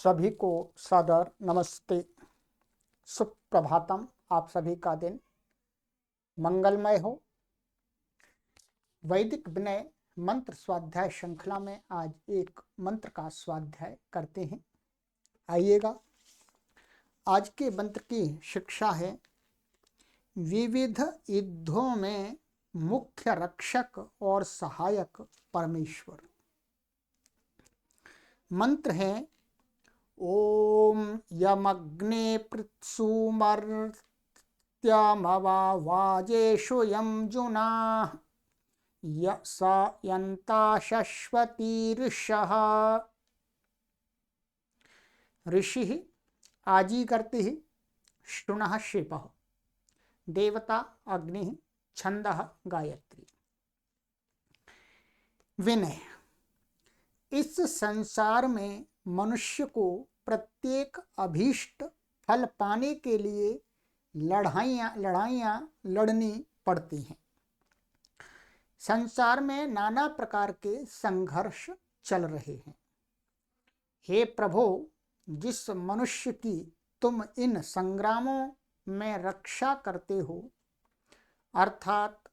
सभी को सादर नमस्ते, सुप्रभातम। आप सभी का दिन मंगलमय हो। वैदिक विनय मंत्र स्वाध्याय श्रृंखला में आज एक मंत्र का स्वाध्याय करते हैं। आइएगा, आज के मंत्र की शिक्षा है। विविध युद्धों में मुख्य रक्षक और सहायक परमेश्वर। मंत्र है ओम यमग्ने पृत्सुमर्त्यमवाजेषु यमजुना स यन्ता शश्वतीर्षः। ऋषिः आजीकर्तिः श्रुणः शिपः देवता अग्निः छन्दः गायत्री। विनय। इस संसार में मनुष्य को प्रत्येक अभीष्ट फल पाने के लिए लड़ाइयाँ लड़नी पड़ती हैं। संसार में नाना प्रकार के संघर्ष चल रहे हैं। हे प्रभु, जिस मनुष्य की तुम इन संग्रामों में रक्षा करते हो, अर्थात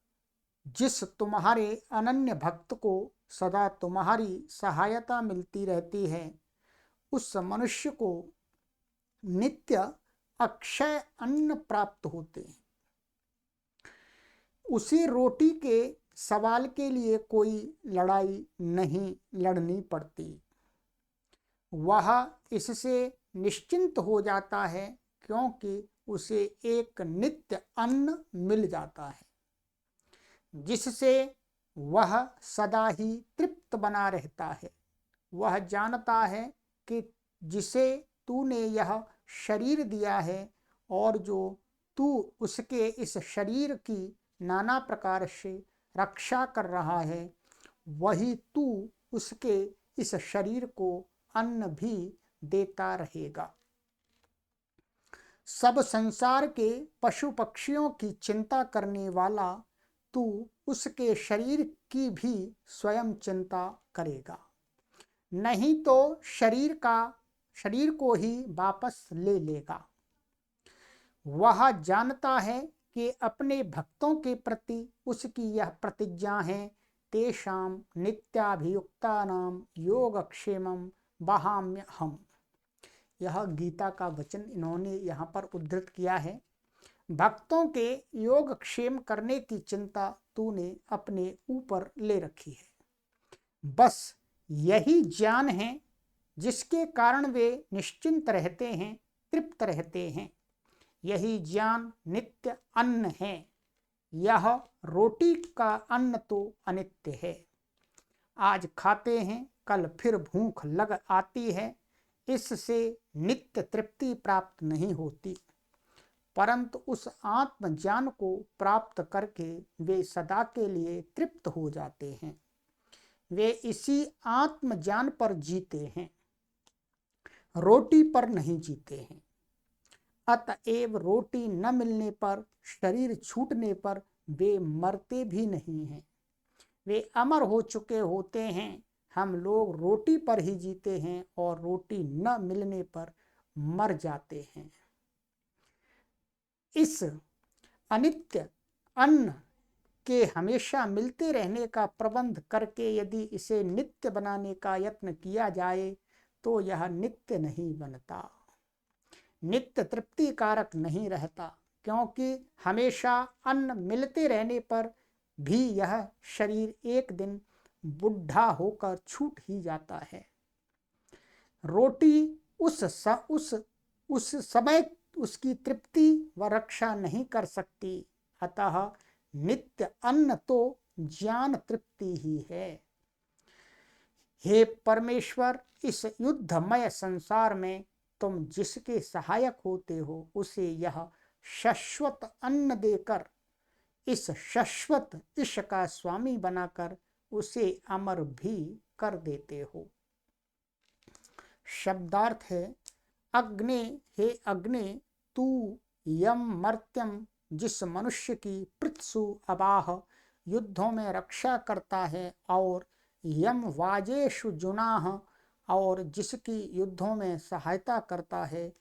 जिस तुम्हारे अनन्य भक्त को सदा तुम्हारी सहायता मिलती रहती है, उस मनुष्य को नित्य अक्षय अन्न प्राप्त होते हैं। उसी रोटी के सवाल के लिए कोई लड़ाई नहीं लड़नी पड़ती। वह इससे निश्चिंत हो जाता है, क्योंकि उसे एक नित्य अन्न मिल जाता है, जिससे वह सदा ही तृप्त बना रहता है। वह जानता है कि जिसे तूने यह शरीर दिया है और जो तू उसके इस शरीर की नाना प्रकार से रक्षा कर रहा है, वही तू उसके इस शरीर को अन्न भी देता रहेगा। सब संसार के पशु पक्षियों की चिंता करने वाला तू उसके शरीर की भी स्वयं चिंता करेगा, नहीं तो शरीर को ही वापस ले लेगा। वह जानता है कि अपने भक्तों के प्रति उसकी यह प्रतिज्ञा है, तेषां नित्याभियुक्तानां योगक्षेमं वहाम्यहम्। यह गीता का वचन इन्होंने यहाँ पर उद्धृत किया है। भक्तों के योगक्षेम करने की चिंता तूने अपने ऊपर ले रखी है। बस यही ज्ञान है जिसके कारण वे निश्चिंत रहते हैं, तृप्त रहते हैं। यही ज्ञान नित्य अन्न है। यह रोटी का अन्न तो अनित्य है। आज खाते हैं, कल फिर भूख लग आती है। इससे नित्य तृप्ति प्राप्त नहीं होती, परंतु उस आत्मज्ञान को प्राप्त करके वे सदा के लिए तृप्त हो जाते हैं। वे इसी आत्मज्ञान पर जीते हैं, रोटी पर नहीं जीते हैं। अतएव रोटी न मिलने पर, शरीर छूटने पर वे मरते भी नहीं हैं। वे अमर हो चुके होते हैं। हम लोग रोटी पर ही जीते हैं और रोटी न मिलने पर मर जाते हैं। इस अनित्य अन्न के हमेशा मिलते रहने का प्रबंध करके यदि इसे नित्य बनाने का यत्न किया जाए तो यह नित्य नहीं बनता, नित्य तृप्ति कारक नहीं रहता, क्योंकि हमेशा अन्न मिलते रहने पर भी यह शरीर एक दिन बुढ़ा होकर छूट ही जाता है। रोटी उस समय उसकी तृप्ति व रक्षा नहीं कर सकती। अतः नित्य अन्न तो ज्ञान तृप्ति ही है। हे परमेश्वर, इस युद्धमय संसार में तुम जिसके सहायक होते हो, उसे यह शाश्वत अन्न देकर, इस शाश्वत ईश का स्वामी बनाकर उसे अमर भी कर देते हो। शब्दार्थ है अग्ने, हे अग्ने, तू यम मर्त्यम, जिस मनुष्य की पृत्सु अबाह युद्धों में रक्षा करता है, और यम वाजेषु जुनाह, और जिसकी युद्धों में सहायता करता है,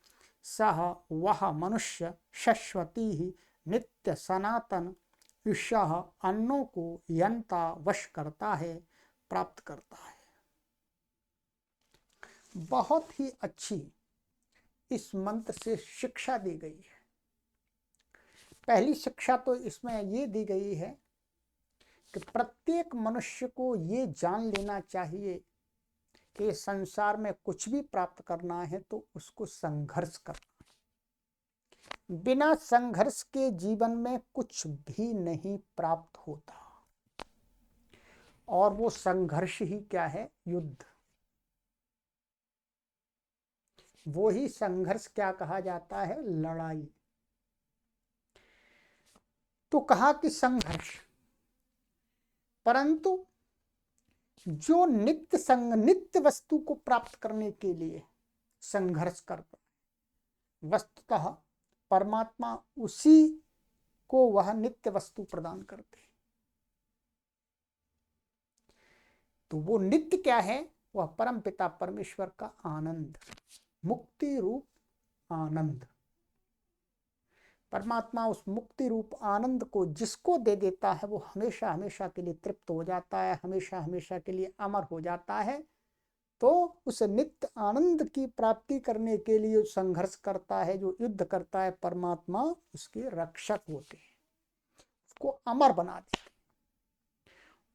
सह वह मनुष्य शाश्वती ही नित्य सनातन ईशः अन्नों को यंता वश करता है, प्राप्त करता है। बहुत ही अच्छी इस मंत्र से शिक्षा दी गई है। पहली शिक्षा तो इसमें ये दी गई है कि प्रत्येक मनुष्य को ये जान लेना चाहिए कि संसार में कुछ भी प्राप्त करना है तो उसको संघर्ष करना है। बिना संघर्ष के जीवन में कुछ भी नहीं प्राप्त होता, और वो संघर्ष ही क्या है? युद्ध। वो ही संघर्ष क्या कहा जाता है? लड़ाई। तो कहा कि संघर्ष, परंतु जो नित्य वस्तु को प्राप्त करने के लिए संघर्ष करता है, वस्तुतः परमात्मा उसी को वह नित्य वस्तु प्रदान करते हैं। तो वो नित्य क्या है? वह परम पिता परमेश्वर का आनंद, मुक्ति रूप आनंद। परमात्मा उस मुक्ति रूप आनंद को जिसको दे देता है वो हमेशा हमेशा के लिए तृप्त हो जाता है, हमेशा हमेशा के लिए अमर हो जाता है। तो उस नित्य आनंद की प्राप्ति करने के लिए संघर्ष करता है, जो युद्ध करता है, परमात्मा उसके रक्षक होते हैं, उसको अमर बना देते हैं।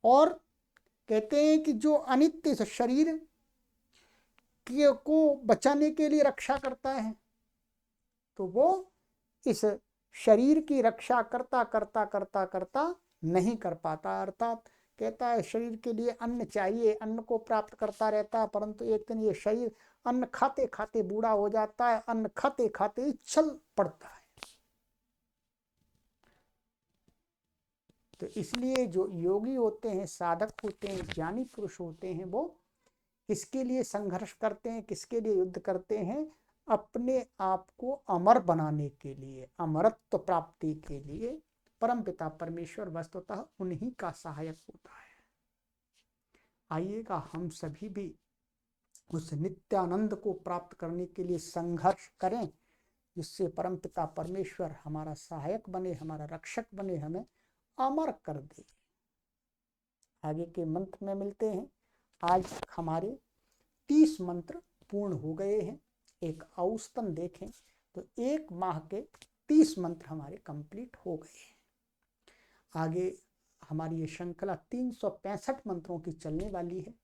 और कहते हैं कि जो अनित्य शरीर को बचाने के लिए रक्षा करता है, तो वो इस शरीर की रक्षा करता करता करता करता नहीं कर पाता। अर्थात कहता है शरीर के लिए अन्न चाहिए, अन्न को प्राप्त करता रहता है, परंतु एक दिन ये शरीर अन्न खाते खाते बूढ़ा हो जाता है, अन्न खाते खाते ही चल पड़ता है। तो इसलिए जो योगी होते हैं, साधक होते हैं, ज्ञानी पुरुष होते हैं, वो किसके लिए संघर्ष करते हैं, किसके लिए युद्ध करते हैं? अपने आप को अमर बनाने के लिए, अमरत्व प्राप्ति के लिए परमपिता परमेश्वर वस्तुतः उन्हीं का सहायक होता है। आइएगा हम सभी भी उस नित्यानंद को प्राप्त करने के लिए संघर्ष करें, जिससे परमपिता परमेश्वर हमारा सहायक बने, हमारा रक्षक बने, हमें अमर कर दे। आगे के मंत्र में मिलते हैं। आज हमारे 30 मंत्र पूर्ण हो गए हैं। एक औसतन देखें तो 1 माह के 30 मंत्र हमारे कंप्लीट हो गए हैं। आगे हमारी ये श्रृंखला 365 मंत्रों की चलने वाली है।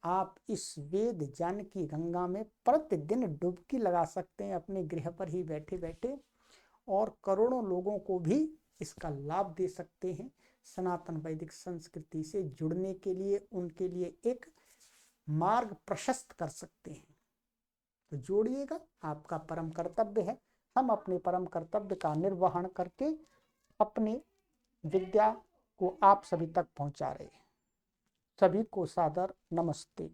आप इस वेद ज्ञान की गंगा में प्रतिदिन डुबकी लगा सकते हैं अपने गृह पर ही बैठे बैठे, और करोड़ों लोगों को भी इसका लाभ दे सकते हैं। सनातन वैदिक संस्कृति से जुड़ने के लिए उनके लिए एक मार्ग प्रशस्त कर सकते हैं। तो जोड़िएगा, आपका परम कर्तव्य है। हम अपने परम कर्तव्य का निर्वहन करके अपने विद्या को आप सभी तक पहुंचा रहे हैं। सभी को सादर नमस्ते।